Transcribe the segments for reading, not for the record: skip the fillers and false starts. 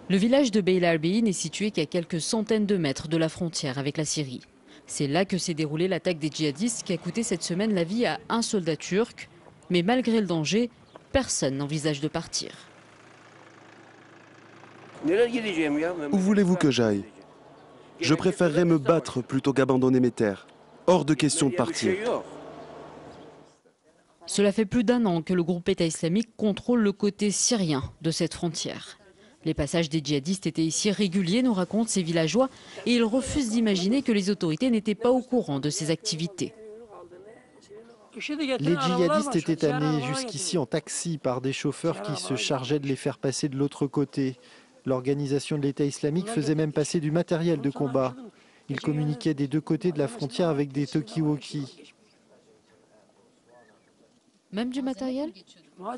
Le village de Beylerbeyi n'est situé qu'à quelques centaines de mètres de la frontière avec la Syrie. C'est là que s'est déroulée l'attaque des djihadistes qui a coûté cette semaine la vie à un soldat turc. Mais malgré le danger, personne n'envisage de partir. Où voulez-vous que j'aille? Je préférerais me battre plutôt qu'abandonner mes terres. Hors de question de partir. Cela fait plus d'un an que le groupe État islamique contrôle le côté syrien de cette frontière. Les passages des djihadistes étaient ici réguliers, nous racontent ces villageois, et ils refusent d'imaginer que les autorités n'étaient pas au courant de ces activités. Les djihadistes étaient amenés jusqu'ici en taxi par des chauffeurs qui se chargeaient de les faire passer de l'autre côté. L'organisation de l'État islamique faisait même passer du matériel de combat. Ils communiquaient des deux côtés de la frontière avec des talkie-walkie. Même du matériel?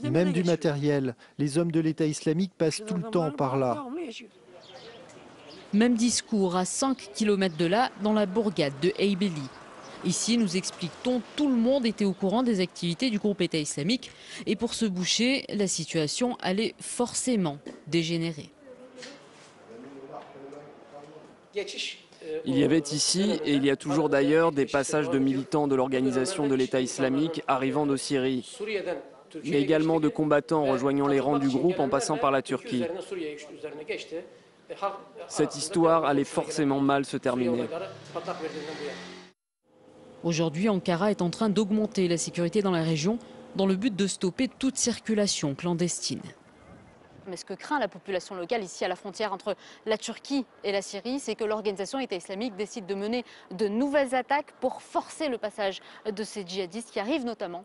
Même du matériel. Les hommes de l'État islamique passent tout le temps par là. Même discours à 5 km de là, dans la bourgade de Heybeli. Ici, nous explique-t-on, tout le monde était au courant des activités du groupe État islamique. Et pour se boucher, la situation allait forcément dégénérer. Il y avait ici, et il y a toujours d'ailleurs, des passages de militants de l'organisation de l'État islamique arrivant de Syrie, mais également de combattants rejoignant les rangs du groupe en passant par la Turquie. Cette histoire allait forcément mal se terminer. Aujourd'hui, Ankara est en train d'augmenter la sécurité dans la région dans le but de stopper toute circulation clandestine. Mais ce que craint la population locale ici à la frontière entre la Turquie et la Syrie, c'est que l'organisation État islamique décide de mener de nouvelles attaques pour forcer le passage de ces djihadistes qui arrivent notamment